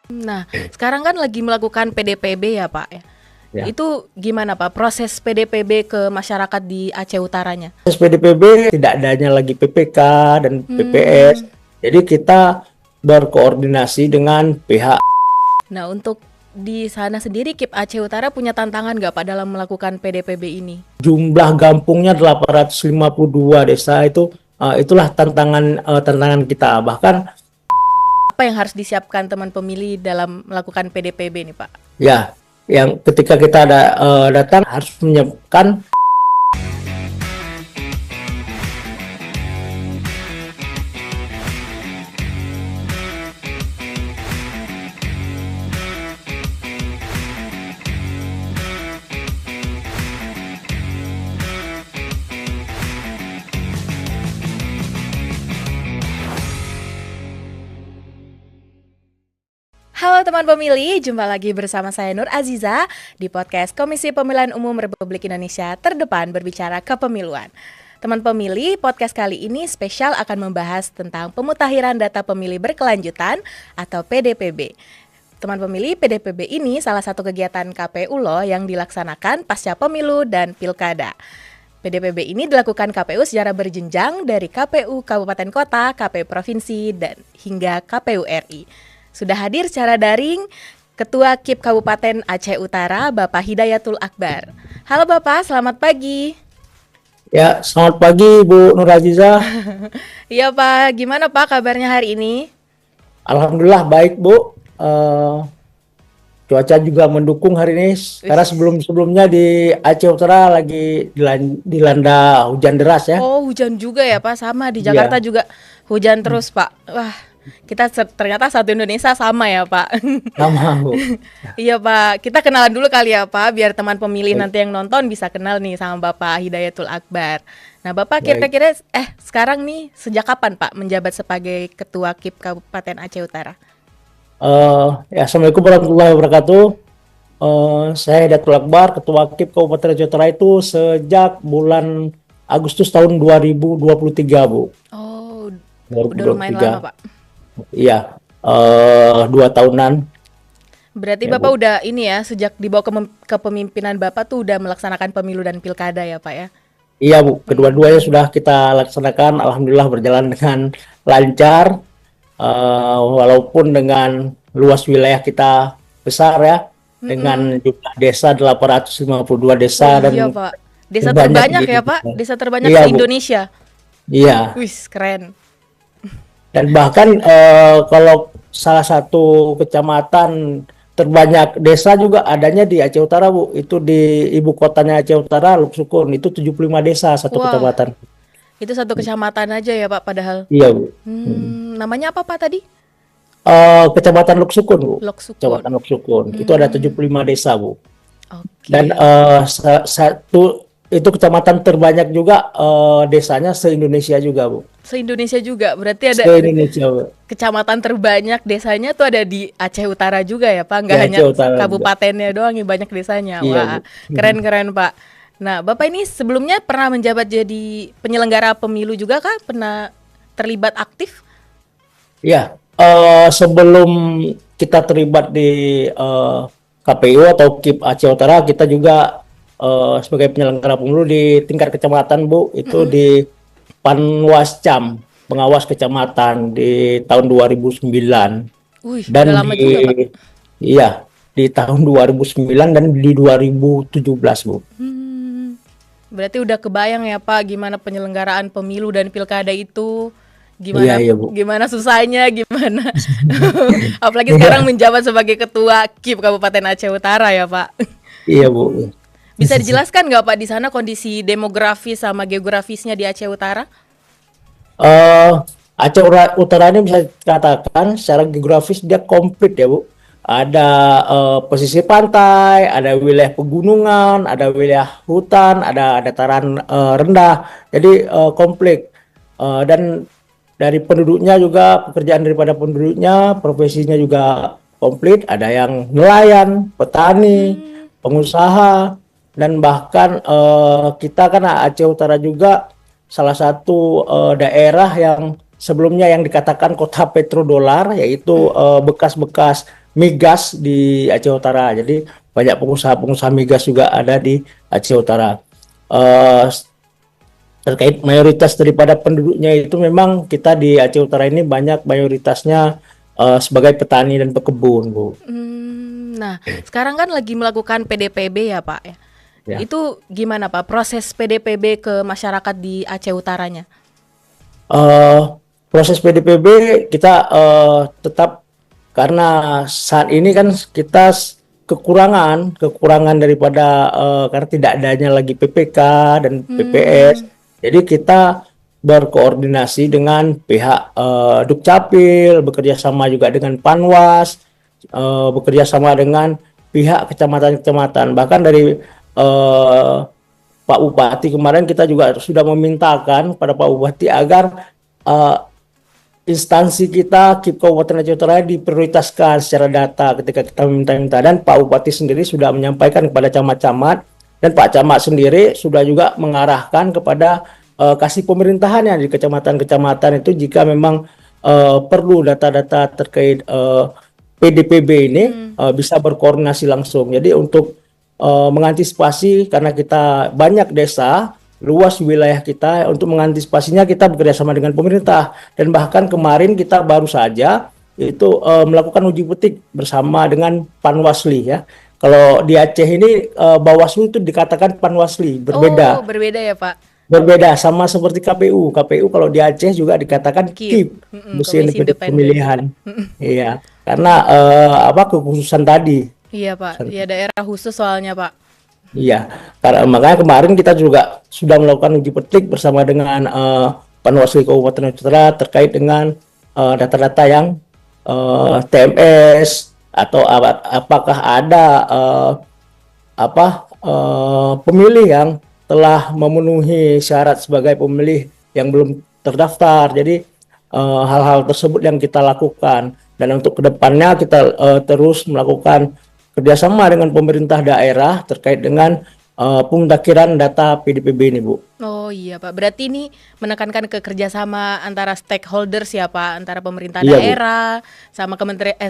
Nah, sekarang kan lagi melakukan PDPB ya Pak ya. Ya. Itu gimana Pak proses PDPB ke masyarakat di Aceh Utaranya? PDPB tidak adanya lagi PPK dan PPS. Hmm. Jadi kita berkoordinasi dengan pihak. Nah, untuk di sana sendiri KIP Aceh Utara punya tantangan nggak Pak dalam melakukan PDPB ini? Jumlah kampungnya 852 desa itu, itulah tantangan kita. Bahkan Apa yang harus disiapkan teman pemilih dalam melakukan PDPB nih Pak? ya, yang ketika kita datang harus menyiapkan. Halo teman pemilih, jumpa lagi bersama saya Nur Aziza di podcast Komisi Pemilihan Umum Republik Indonesia Terdepan berbicara kepemiluan. Teman pemilih, podcast kali ini spesial akan membahas tentang pemutahiran data pemilih berkelanjutan atau PDPB. Teman pemilih, PDPB ini salah satu kegiatan KPU loh yang dilaksanakan pasca pemilu dan pilkada. PDPB ini dilakukan KPU secara berjenjang dari KPU Kabupaten Kota, KPU Provinsi, dan hingga KPU RI. Sudah hadir secara daring Ketua KIP Kabupaten Aceh Utara, Bapak Hidayatul Akbar. Halo Bapak, selamat pagi. Ya, selamat pagi Bu Nur Aziza. Iya Pak, gimana Pak kabarnya hari ini? Alhamdulillah baik Bu. Cuaca juga mendukung hari ini karena Wis. sebelum-sebelumnya di Aceh Utara lagi dilanda hujan deras ya. Oh, hujan juga ya Pak, sama di Jakarta Iya. juga hujan terus Pak. Wah, kita ternyata satu Indonesia sama ya Pak. Sama Bu. Iya Pak, kita kenalan dulu kali ya Pak, biar teman pemilih Baik. nanti yang nonton bisa kenal nih sama Bapak Hidayatul Akbar. Nah Bapak Baik. kira-kira sekarang nih sejak kapan Pak menjabat sebagai Ketua KIP Kabupaten Aceh Utara? Ya, Assalamualaikum warahmatullahi wabarakatuh. Saya Hidayatul Akbar, Ketua KIP Kabupaten Aceh Utara itu sejak bulan Agustus tahun 2023 Bu. Oh, udah lumayan 2023. lama Pak. Iya, 2 tahunan Berarti ya Bapak Bu. udah ini ya, sejak di bawah kepemimpinan Bapak tuh udah melaksanakan pemilu dan pilkada ya Pak ya? Iya Bu, kedua-duanya Hmm. sudah kita laksanakan. Alhamdulillah berjalan dengan lancar. Walaupun dengan luas wilayah kita besar ya, Mm-mm. dengan jumlah desa 852 Oh desa iya dan Pak, desa terbanyak di terbanyak ya Pak, Indonesia. desa terbanyak Iya Bu, se-Indonesia. iya. Wih, keren. Dan bahkan kalau salah satu kecamatan terbanyak desa juga adanya di Aceh Utara Bu. Itu di ibu kotanya Aceh Utara, Luk Sukun. Itu 75 desa satu Wah, kecamatan. itu satu kecamatan aja ya Pak padahal. Iya Bu. Hmm. Namanya apa Pak tadi? Kecamatan Luk Sukun Bu. Lok Kecamatan Sukun. Luk Sukun. Itu ada Hmm, 75 desa Bu. Dan oke. satu itu kecamatan terbanyak juga desanya se-Indonesia juga Bu. Se-Indonesia juga, berarti ada Se-Indonesia Bu. kecamatan terbanyak desanya tuh ada di Aceh Utara juga ya Pak, Di nggak hanya Aceh Utara juga. kabupatennya doang yang banyak desanya. Iya Bu. Wah, keren-keren Pak. Nah, Bapak ini sebelumnya pernah menjabat jadi penyelenggara pemilu juga kah? Pernah terlibat aktif? Ya, sebelum kita terlibat di KPU atau KIP Aceh Utara, kita juga sebagai penyelenggara pemilu di tingkat kecamatan, Bu, itu Mm-mm. di Panwascam, pengawas kecamatan di tahun 2009 Wih, dan udah lama juga Pak. iya, di tahun 2009 dan di 2017, Bu. Hmm, berarti udah kebayang ya Pak gimana penyelenggaraan pemilu dan pilkada itu, Iya, gimana iya, Bu. gimana susahnya, gimana. Apalagi sekarang menjabat sebagai ketua KIP Kabupaten Aceh Utara ya Pak. Iya, Bu. Bisa dijelaskan nggak Pak di sana kondisi demografis sama geografisnya di Aceh Utara? eh Utara ini bisa dikatakan secara geografis dia komplit ya Bu. Ada pesisir pantai, ada wilayah pegunungan, ada wilayah hutan, ada dataran rendah. Jadi komplit. Dan dari penduduknya juga pekerjaan daripada penduduknya, profesinya juga komplit. Ada yang nelayan, petani, pengusaha, dan bahkan kita kan Aceh Utara juga salah satu daerah yang sebelumnya yang dikatakan kota petrodolar, yaitu bekas-bekas migas di Aceh Utara. Jadi banyak pengusaha-pengusaha migas juga ada di Aceh Utara. Eh, Terkait mayoritas daripada penduduknya itu memang kita di Aceh Utara ini banyak mayoritasnya sebagai petani dan pekebun, Bu. Nah, sekarang kan lagi melakukan PDPB ya Pak ya. Ya. Itu gimana Pak proses PDPB ke masyarakat di Aceh Utaranya? Eh, Proses PDPB kita tetap, karena saat ini kan kita kekurangan daripada karena tidak adanya lagi PPK dan PPS. Jadi kita berkoordinasi dengan pihak Dukcapil, bekerja sama juga dengan Panwas, bekerja sama dengan pihak kecamatan-kecamatan. Bahkan dari eh, Pak Bupati kemarin kita juga sudah memintakan pada Pak Bupati agar eh, instansi kita KIP Kabupaten Aceh Utara diprioritaskan secara data ketika kita meminta-minta, dan Pak Bupati sendiri sudah menyampaikan kepada camat-camat, dan Pak Camat sendiri sudah juga mengarahkan kepada kasih pemerintahannya di kecamatan-kecamatan itu jika memang perlu data-data terkait PDPB ini bisa berkoordinasi langsung. Jadi untuk mengantisipasi, karena kita banyak desa, luas wilayah kita, untuk mengantisipasinya kita bekerja sama dengan pemerintah, dan bahkan kemarin kita baru saja itu melakukan uji petik bersama dengan Panwasli ya. Kalau di Aceh ini Bawaslu itu dikatakan Panwasli, berbeda. Oh, berbeda ya Pak. Berbeda, sama seperti KPU. KPU kalau di Aceh juga dikatakan KIP, Komisi Independen Pemilihan. Iya, karena kekhususan tadi. Iya Pak, ya daerah khusus soalnya Pak. Iya, karena makanya kemarin kita juga sudah melakukan uji petik bersama dengan Panwaslu Kabupaten Aceh Utara terkait dengan data-data yang TMS, atau apakah ada pemilih yang telah memenuhi syarat sebagai pemilih yang belum terdaftar. Jadi hal-hal tersebut yang kita lakukan, dan untuk kedepannya kita terus melakukan kerjasama dengan pemerintah daerah terkait dengan pemutakhiran data PDPB ini, Bu. Oh iya Pak, berarti ini menekankan ke kerjasama antara stakeholders ya Pak, antara pemerintah Iya, Bu. daerah, sama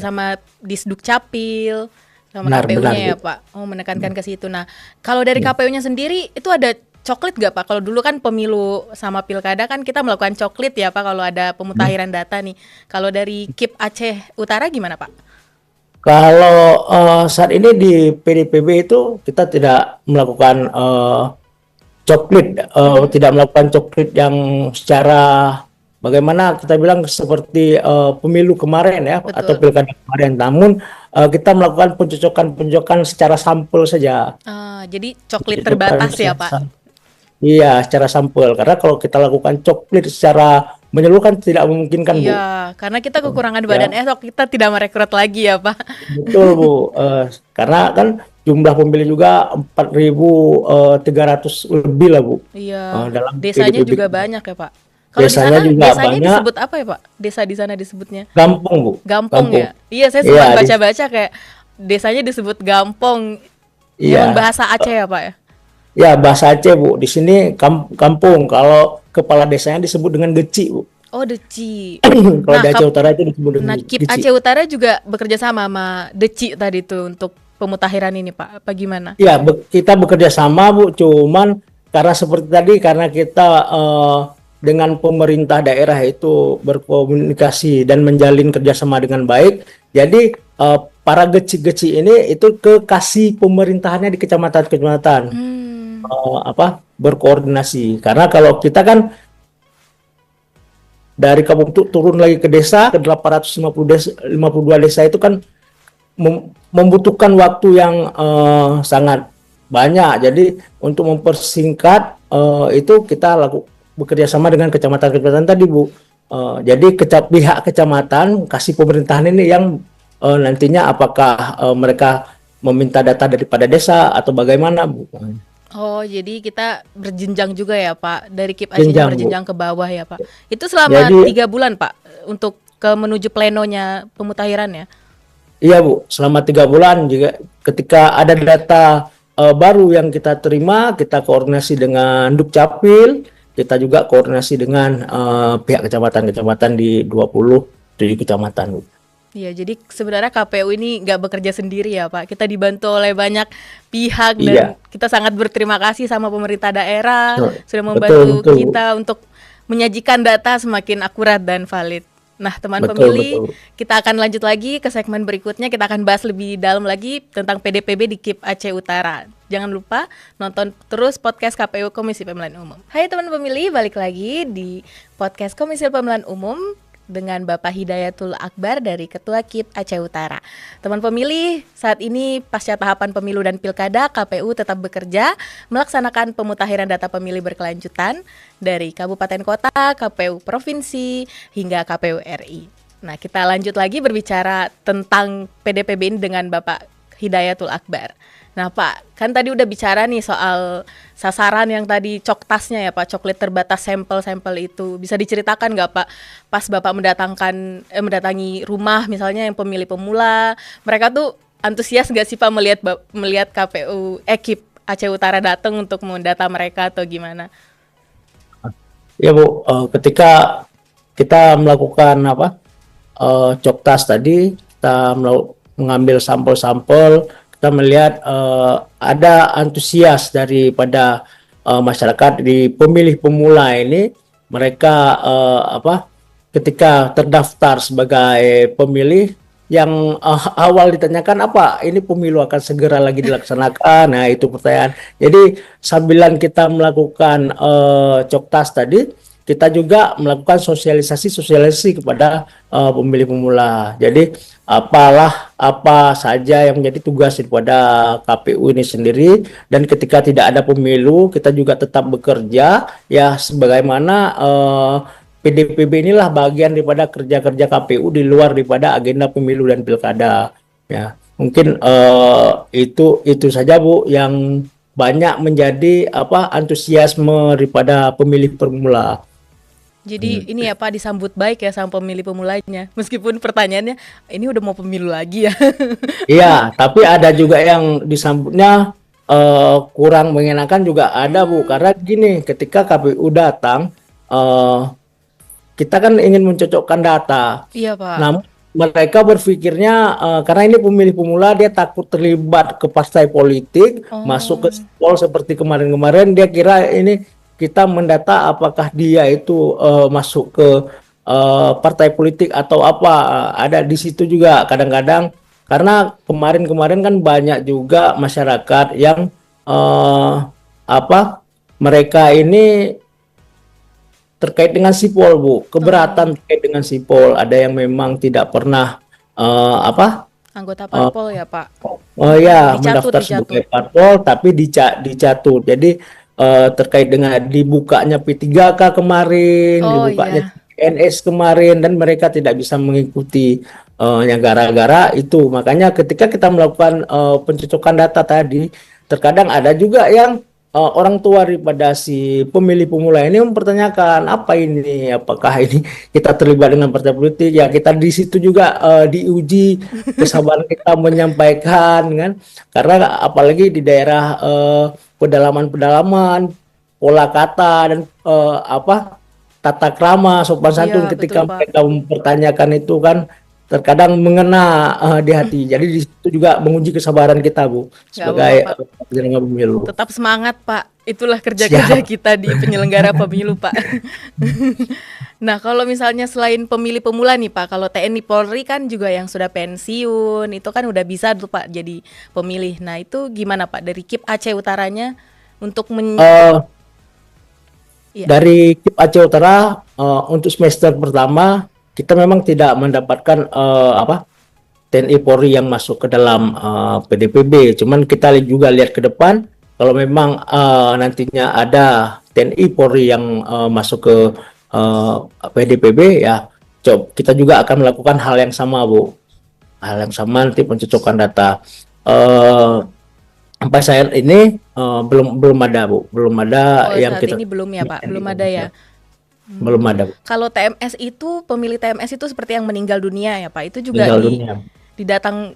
sama Disduk Capil, sama Benar, KPU-nya ya Bu. Pak. Oh, menekankan ke situ. Nah, kalau dari KPU-nya sendiri itu ada coklit nggak Pak? Kalau dulu kan pemilu sama pilkada kan kita melakukan coklit ya Pak kalau ada pemutakhiran data nih. Kalau dari KIP Aceh Utara gimana Pak? Kalau saat ini di PDPB itu kita tidak melakukan coklit, tidak melakukan coklit yang secara bagaimana kita bilang seperti pemilu kemarin ya, atau Betul. pilkada kemarin. Namun kita melakukan pencocokan secara sampel saja. Jadi coklit terbatas ya Pak? Iya, secara sampel. Karena kalau kita lakukan coklit secara menyeluruh kan tidak memungkinkan, Bu. Iya, karena kita kekurangan Ya, badan esok, kita tidak merekrut lagi ya Pak. betul, Bu. Karena kan jumlah pemilih juga 4.300 lebih lah, Bu. Iya, Dalam desanya PDPB. juga banyak ya Pak. Kalau di Desanya sana, juga desanya banyak. disebut apa ya Pak? Desa di sana disebutnya Gampong, Bu. Gampong Gampong. ya? Iya, saya Iya, sempat baca-baca kayak desanya disebut Gampong. Memang iya. bahasa Aceh ya Pak ya? Ya, bahasa Aceh, Bu. Di sini kampung. Kalau kepala desanya disebut dengan geci, Bu. Oh, Deci. Kalau Nah, di Aceh Utara itu disebut dengan KIP geci. Aceh Utara juga bekerja sama sama Deci tadi tuh untuk pemutakhiran ini Pak. Apa gimana? Ya, kita bekerja sama, Bu. Cuman karena seperti tadi, karena kita dengan pemerintah daerah itu berkomunikasi dan menjalin kerjasama dengan baik, jadi para geci-geci ini itu ke kasih pemerintahannya di kecamatan-kecamatan berkoordinasi. Karena kalau kita kan dari kampung itu turun lagi ke desa, ke 850 desa, 52 desa itu kan membutuhkan waktu yang sangat banyak. Jadi untuk mempersingkat itu kita bekerja sama dengan kecamatan-kecamatan tadi, Bu. Jadi pihak kecamatan kasih pemerintahan ini yang nantinya apakah mereka meminta data daripada desa atau bagaimana, Bu. Oh, jadi kita berjenjang juga ya Pak, dari KIP Acehnya Jenjang, Bu. berjenjang ke bawah ya Pak. Itu selama Jadi 3 bulan Pak untuk menuju plenonya pemutakhirannya. iya, Bu, selama 3 bulan juga ketika ada data baru yang kita terima, kita koordinasi dengan Dukcapil, kita juga koordinasi dengan pihak kecamatan-kecamatan di 27 kecamatan, Bu. Iya, jadi sebenarnya KPU ini nggak bekerja sendiri ya Pak. Kita dibantu oleh banyak pihak dan Iya, kita sangat berterima kasih sama pemerintah daerah sudah betul membantu betul kita untuk menyajikan data semakin akurat dan valid. Nah, teman betul pemilih, betul. kita akan lanjut lagi ke segmen berikutnya. Kita akan bahas lebih dalam lagi tentang PDPB di KIP Aceh Utara. Jangan lupa nonton terus podcast KPU Komisi Pemilihan Umum. Hai teman pemilih, balik lagi di podcast Komisi Pemilihan Umum dengan Bapak Hidayatul Akbar dari Ketua KIP Aceh Utara. Teman pemilih, saat ini pasca tahapan pemilu dan pilkada, KPU tetap bekerja melaksanakan pemutakhiran data pemilih berkelanjutan dari kabupaten kota, KPU provinsi, hingga KPU RI. Nah, kita lanjut lagi berbicara tentang PDPB ini dengan Bapak Hidayatul Akbar. Nah Pak, kan tadi udah bicara nih soal sasaran yang tadi coktasnya ya Pak, coklit terbatas sampel-sampel itu. Bisa diceritakan nggak Pak, pas Bapak mendatangi rumah misalnya yang pemilih pemula, mereka tuh antusias nggak sih Pak melihat KPU KIP Aceh Utara datang untuk mendata mereka atau gimana? Ya Bu, ketika kita melakukan coktas tadi, kita mengambil sampel-sampel, kita melihat ada antusias daripada masyarakat di pemilih pemula ini, mereka ketika terdaftar sebagai pemilih yang awal ditanyakan apa ini pemilu akan segera lagi dilaksanakan. Nah, itu pertanyaan. Jadi sambilan kita melakukan coktas tadi, kita juga melakukan sosialisasi kepada pemilih pemula. Jadi apa saja yang menjadi tugas daripada KPU ini sendiri, dan ketika tidak ada pemilu kita juga tetap bekerja ya sebagaimana PDPB inilah bagian daripada kerja-kerja KPU di luar daripada agenda pemilu dan pilkada. Ya, mungkin itu saja Bu yang banyak menjadi antusiasme daripada pemilih pemula. Jadi ini ya Pak disambut baik ya sama pemilih pemulanya. Meskipun pertanyaannya ini udah mau pemilu lagi ya. Iya, tapi ada juga yang disambutnya kurang mengenakan juga ada Bu, karena gini, ketika KPU datang, kita kan ingin mencocokkan data. Iya Pak. Namun mereka berpikirnya karena ini pemilih pemula, dia takut terlibat ke partai politik, masuk ke Oh, sipol seperti kemarin-kemarin, dia kira ini kita mendata apakah dia itu masuk ke partai politik atau apa. Ada di situ juga kadang-kadang, karena kemarin-kemarin kan banyak juga masyarakat yang eh, mereka ini terkait dengan sipol Bu, oh, keberatan terkait dengan sipol. Ada yang memang tidak pernah anggota eh, parpol ya Pak. oh ya Dicatut, mendaftar dicatut. sebagai parpol tapi dicatut. Jadi terkait dengan dibukanya P3K kemarin, Oh dibukanya iya. CPNS kemarin, dan mereka tidak bisa mengikuti yang gara-gara itu. Makanya ketika kita melakukan pencocokan data tadi, terkadang ada juga yang orang tua daripada si pemilih pemula ini mempertanyakan apa ini, apakah ini kita terlibat dengan partai politik. Ya, kita di situ juga diuji kesabaran kita menyampaikan kan, karena apalagi di daerah pedalaman-pedalaman, pola kata dan tata krama, sopan Iya santun betul ketika Pak. mereka mempertanyakan itu kan terkadang mengena di hati. Jadi di situ juga menguji kesabaran kita Bu Nggak apa-apa sebagai Pak. penyelenggara pemilu. Tetap semangat Pak. Itulah kerja-kerja Siap. kita di penyelenggara pemilu Pak. Nah kalau misalnya selain pemilih pemula nih Pak, kalau TNI Polri kan juga yang sudah pensiun, itu kan udah bisa tuh Pak jadi pemilih. Nah itu gimana Pak dari KIP Aceh Utaranya untuk Eh, iya. dari KIP Aceh Utara untuk semester pertama kita memang tidak mendapatkan TNI Polri yang masuk ke dalam PDPB. Cuman kita juga lihat ke depan, kalau memang nantinya ada TNI Polri yang masuk ke PDPB, ya kita juga akan melakukan hal yang sama Bu. Hal yang sama, nanti pencocokan data. Eh, Sampai saat ini belum ada Bu, belum ada Oh yang saat kita ini belum ya Pak, belum ada ya. belum ada Bu. Kalau TMS itu pemilih TMS itu seperti yang meninggal dunia ya Pak, itu juga Meninggal dunia.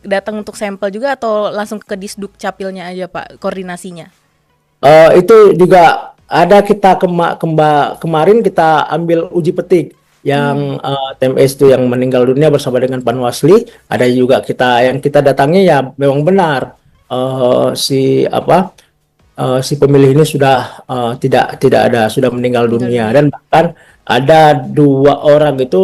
datang untuk sampel juga atau langsung ke Disduk Capilnya aja Pak koordinasinya? Itu juga ada, kita kemarin kita ambil uji petik. Hmm. yang TMS itu yang meninggal dunia bersama dengan Panwasli. Ada juga yang kita datangi ya memang benar si pemilih ini sudah tidak ada sudah meninggal Meninggal dunia, dunia. dan bahkan ada 2 orang itu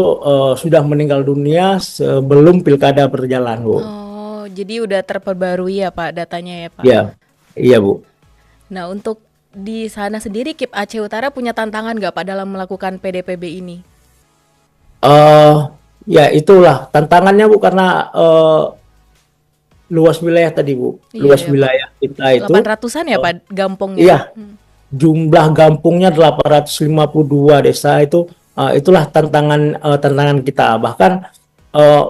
sudah meninggal dunia sebelum pilkada berjalan, Bu. Oh, jadi udah terperbarui ya Pak datanya ya Pak. Iya, iya, Bu. Nah, untuk di sana sendiri KIP Aceh Utara punya tantangan nggak Pak dalam melakukan PDPB ini? eh Ya itulah tantangannya, Bu, karena luas wilayah tadi, Bu. Iya Luas ya Pak. wilayah kita itu 800-an ya eh, Pak gampungnya. iya, jumlah gampungnya 852 desa itu, itulah tantangan kita. Bahkan eh,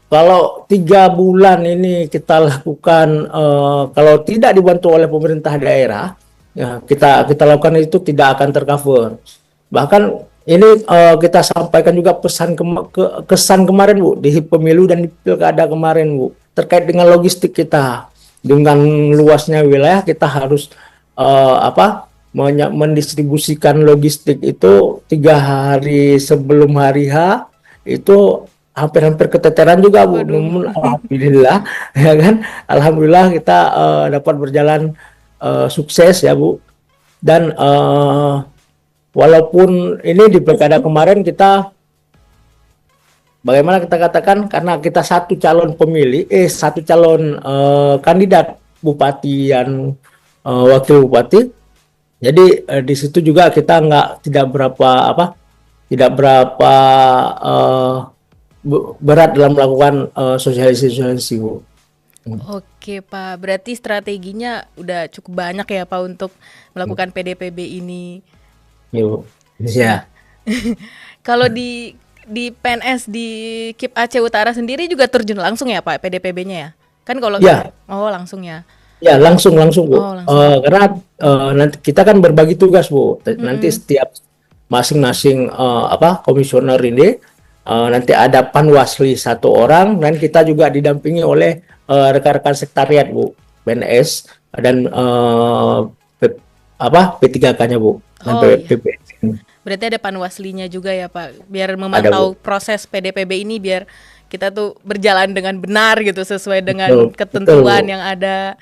kalau 3 bulan ini kita lakukan, kalau tidak dibantu oleh pemerintah daerah, ya kita lakukan itu tidak akan tercover. Bahkan ini kita sampaikan juga kesan kemarin, Bu, di pemilu dan di pilkada kemarin, Bu, terkait dengan logistik kita. Dengan luasnya wilayah, kita harus mendistribusikan logistik itu 3 hari sebelum hari H, itu hampir-hampir keteteran juga, Bu. Waduh. Namun alhamdulillah ya kan, alhamdulillah kita dapat berjalan sukses ya, Bu. Dan walaupun ini di pilkada kemarin kita, bagaimana kita katakan, karena kita satu calon kandidat bupati dan wakil bupati, jadi di situ juga kita tidak berapa eh, berat dalam melakukan sosialisasi, Bu. Oke Pak, berarti strateginya udah cukup banyak ya Pak untuk melakukan PDPB ini. Ya, Bu. Nah, Ya, kalau di PNS di KIP Aceh Utara sendiri juga terjun langsung ya Pak PDPB-nya ya? Kan kalau ya, oh langsung ya. ya, langsung Bu. Oh langsung. Karena nanti kita kan berbagi tugas, Bu. Nanti Mm-mm. setiap masing-masing komisioner ini nanti ada panwasli 1 orang, dan kita juga didampingi oleh rekan-rekan sekretariat, Bu, PNS dan P3K-nya, Bu, dan Oh iya. PPN. Berarti ada panwaslinya juga ya Pak, biar Ada, Bu. memantau proses PDPB ini biar kita tuh berjalan dengan benar gitu sesuai dengan Betul, betul, Bu. ketentuan yang ada.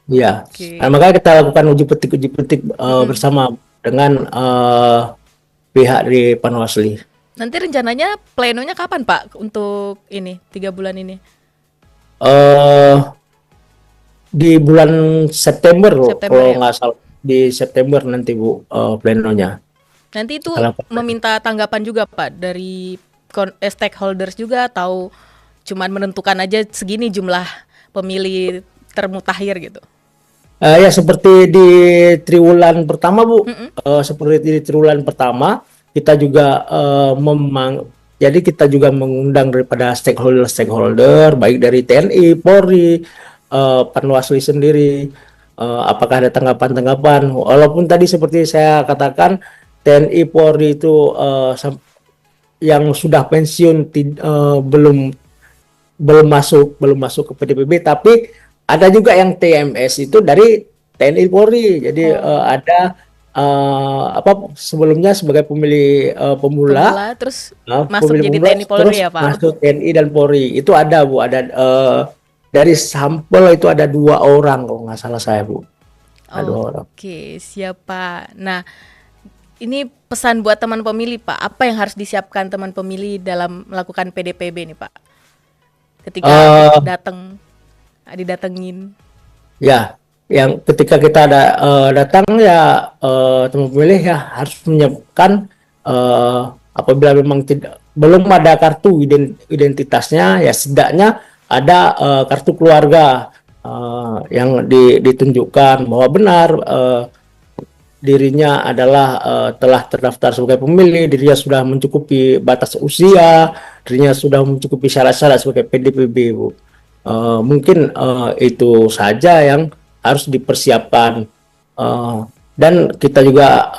Iya. Nah, Oke. makanya kita lakukan uji petik Mm-mm. bersama dengan pihak di Panwasli. Nanti rencananya plenonya kapan Pak untuk ini 3 bulan ini? eh di bulan September, September kalau ya nggak Pak. salah, di September nanti, Bu, plenonya. Nanti itu Kita lakukan. meminta tanggapan juga Pak dari stakeholders juga atau cuman menentukan aja segini jumlah pemilih termutakhir gitu. Ya, seperti di triwulan pertama, Bu. Mm-mm. Seperti di triwulan pertama, kita juga jadi kita juga mengundang daripada stakeholder, baik dari TNI, Polri, Panwasli sendiri. Apakah ada tanggapan-tanggapan? Walaupun tadi seperti saya katakan, TNI, Polri itu yang sudah pensiun belum masuk ke PDPB, tapi ada juga yang TMS itu dari TNI, Polri. Jadi Oh, ada sebelumnya sebagai pemilih pemula, pemula terus masuk jadi TNI terus Polri ya Pak. masuk TNI dan Polri. Itu ada, Bu, ada dari sampel itu ada 2 orang kalau nggak salah saya, Bu. Ada 2 orang. Oke, siap Pak. Nah, ini pesan buat teman pemilih Pak. Apa yang harus disiapkan teman pemilih dalam melakukan PDPB nih Pak? Ketika eh didatengin. Ya, yang ketika kita datang ya, teman pemilih ya harus menyiapkan, apabila memang belum ada kartu identitasnya, ya setidaknya ada kartu keluarga yang ditunjukkan bahwa benar dirinya adalah telah terdaftar sebagai pemilih, dirinya sudah mencukupi batas usia, dirinya sudah mencukupi syarat-syarat sebagai PDPB, Bu. Mungkin itu saja yang harus dipersiapkan. Dan kita juga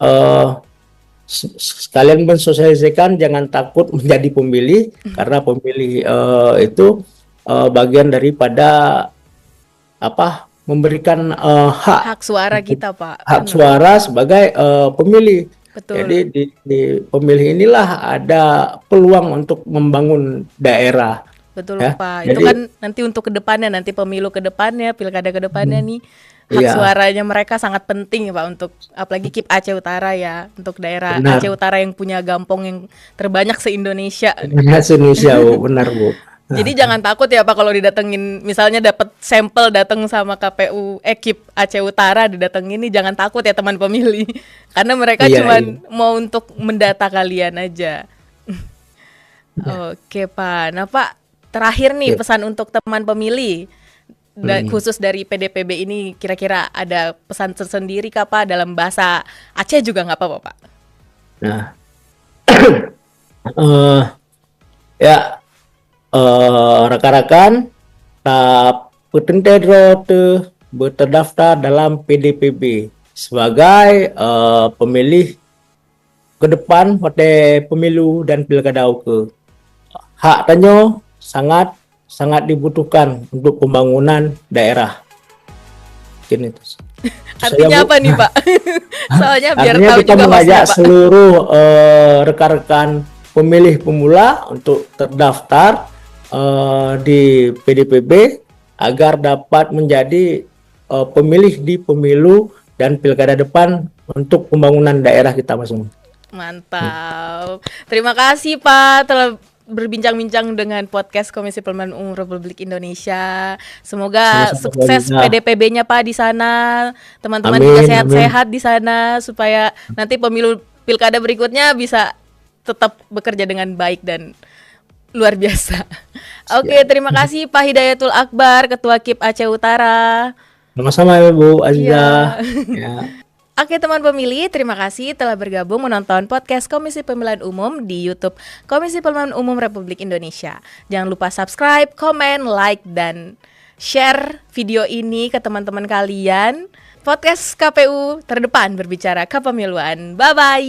uh, sekalian mensosialisasikan, jangan takut menjadi pemilih, karena pemilih itu bagian daripada memberikan hak Hak suara kita Pak. hak Bener. suara sebagai pemilih. Betul. Jadi di pemilih inilah ada peluang untuk membangun daerah, Betul ya. Pak, itu Jadi kan nanti untuk kedepannya, nanti pemilu kedepannya, pilkada kedepannya nih, hak iya, suaranya mereka sangat penting ya Pak, untuk apalagi KIP Aceh Utara ya, untuk daerah Aceh benar. Utara yang punya gampong yang terbanyak se-Indonesia. Benar Indonesia, Bu. Benar, Bu. Jadi Nah, jangan takut ya Pak kalau didatengin, misalnya dapat sampel datang sama KPU KIP Aceh Utara didatengin nih, jangan takut ya teman pemilih, karena mereka iya, iya. cuman mau untuk mendata kalian aja. Ya, Oke Pak, nah Pak, terakhir nih sip. pesan untuk teman pemilih, Hmm. khusus dari PDPB ini, kira-kira ada pesan tersendiri kah Pak, dalam bahasa Aceh juga nggak apa-apa Pak? Nah, eh ya, rekan-rekan, petentero terdaftar dalam PDPB sebagai pemilih ke depan pada pemilu dan pilkada ke. Hak tanyo sangat sangat dibutuhkan untuk pembangunan daerah. Mungkin itu. Itu saya, Artinya Bu. apa nih Pak? Soalnya biar Artinya tahu kita juga hostnya mengajak Pak. seluruh rekan-rekan pemilih pemula untuk terdaftar di PDPB agar dapat menjadi pemilih di pemilu dan pilkada depan untuk pembangunan daerah kita masing-masing. Mantap. Terima kasih Pak telah berbincang-bincang dengan podcast Komisi Pemilihan Umum Republik Indonesia. Semoga Sama-sama, Bu sukses Aziza. PDPB-nya Pak di sana. Teman-teman juga Amin, amin. sehat-sehat di sana supaya nanti pemilu pilkada berikutnya bisa tetap bekerja dengan baik dan luar biasa. Oke, Siap. terima kasih Pak Hidayatul Akbar, Ketua KIP Aceh Utara. Sama-sama ya, Bu Iya. Aziza. Ya. Oke teman pemilih, terima kasih telah bergabung menonton podcast Komisi Pemilihan Umum di YouTube Komisi Pemilihan Umum Republik Indonesia. Jangan lupa subscribe, komen, like, dan share video ini ke teman-teman kalian. Podcast KPU terdepan berbicara kepemiluan. Bye-bye.